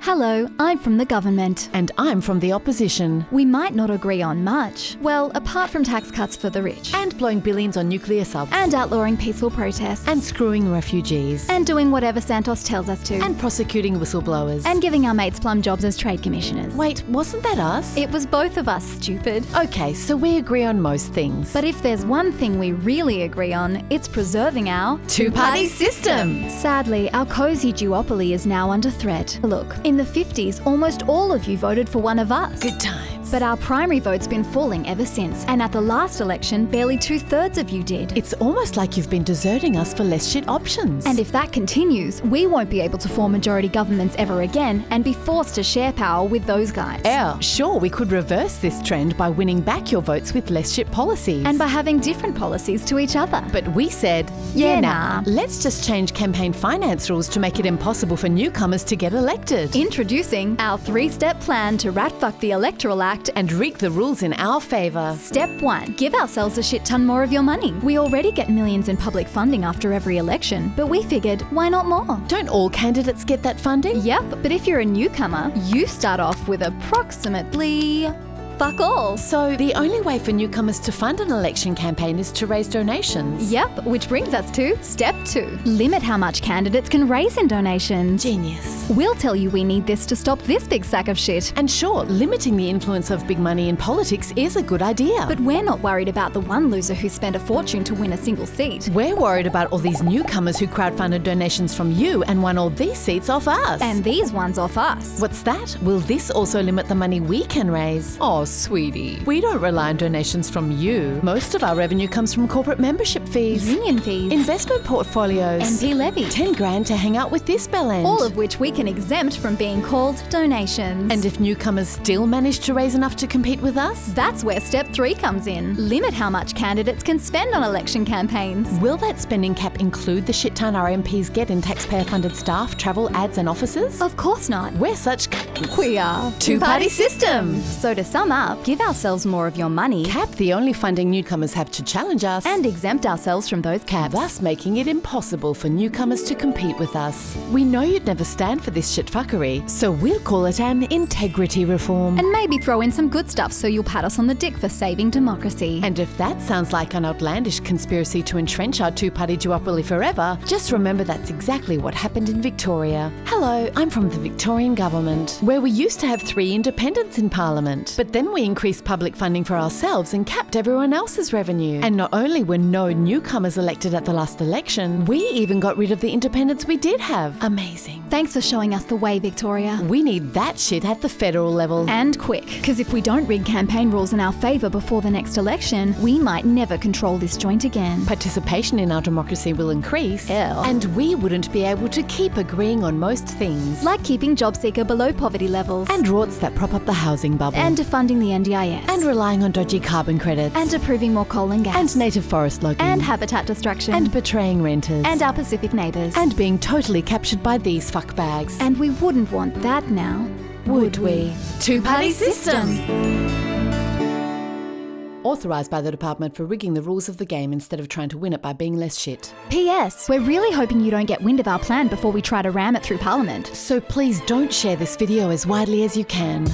Hello, I'm from the government. And I'm from the opposition. We might not agree on much. Well, apart from tax cuts for the rich. And blowing billions on nuclear subs. And outlawing peaceful protests. And screwing refugees. And doing whatever Santos tells us to. And prosecuting whistleblowers. And giving our mates plum jobs as trade commissioners. Wait, wasn't that us? It was both of us, stupid. Okay, so we agree on most things. But if there's one thing we really agree on, it's preserving our two-party system. Sadly, our cosy duopoly is now under threat. Look, in the 50s, almost all of you voted for one of us. Good times. But our primary vote's been falling ever since, and at the last election, barely 2/3 of you did. It's almost like you've been deserting us for less shit options. And if that continues, we won't be able to form majority governments ever again and be forced to share power with those guys. Sure, we could reverse this trend by winning back your votes with less shit policies. And by having different policies to each other. But we said, Yeah, nah. Let's just change campaign finance rules to make it impossible for newcomers to get elected. Introducing our 3-step plan to rat-fuck the Electoral Act And rig the rules in our favour. Step 1. Give ourselves a shit ton more of your money. We already get millions in public funding after every election, but we figured, why not more? Don't all candidates get that funding? Yep, but if you're a newcomer, you start off with approximately fuck all. So the only way for newcomers to fund an election campaign is to raise donations? Yep, which brings us to step 2. Limit how much candidates can raise in donations. Genius. We'll tell you we need this to stop this big sack of shit. And sure, limiting the influence of big money in politics is a good idea. But we're not worried about the one loser who spent a fortune to win a single seat. We're worried about all these newcomers who crowdfunded donations from you and won all these seats off us. And these ones off us. What's that? Will this also limit the money we can raise? Oh, sweetie. We don't rely on donations from you. Most of our revenue comes from corporate membership fees, union fees, investment portfolios, MP levy, 10 grand to hang out with this bellend. All of which we can exempt from being called donations. And if newcomers still manage to raise enough to compete with us? That's where step 3 comes in. Limit how much candidates can spend on election campaigns. Will that spending cap include the shit ton our MPs get in taxpayer-funded staff, travel, ads and offices? Of course not. We're such We are. Two-party system. So to sum up, give ourselves more of your money. Cap the only funding newcomers have to challenge us. And exempt ourselves from those caps. Thus making it impossible for newcomers to compete with us. We know you'd never stand for this shit fuckery, so we'll call it an integrity reform. And maybe throw in some good stuff so you'll pat us on the dick for saving democracy. And if that sounds like an outlandish conspiracy to entrench our two-party duopoly forever, just remember that's exactly what happened in Victoria. Hello, I'm from the Victorian Government, where we used to have 3 independents in Parliament. But then we increased public funding for ourselves and capped everyone else's revenue. And not only were no newcomers elected at the last election, we even got rid of the independents we did have. Amazing. Thanks for showing us the way, Victoria. We need that shit at the federal level. And quick, because if we don't rig campaign rules in our favour before the next election, we might never control this joint again. Participation in our democracy will increase. And we wouldn't be able to keep agreeing on most things. Like keeping job seeker below poverty levels. And rorts that prop up the housing bubble. And defunding the NDIS. And relying on dodgy carbon credits. And approving more coal and gas. And native forest logging. And habitat destruction. And betraying renters. And our Pacific neighbours. And being totally captured by these fuckbags. And we wouldn't want that now, would we? Two-party system! Authorised by the Department for rigging the rules of the game instead of trying to win it by being less shit. P.S. We're really hoping you don't get wind of our plan before we try to ram it through Parliament. So please don't share this video as widely as you can.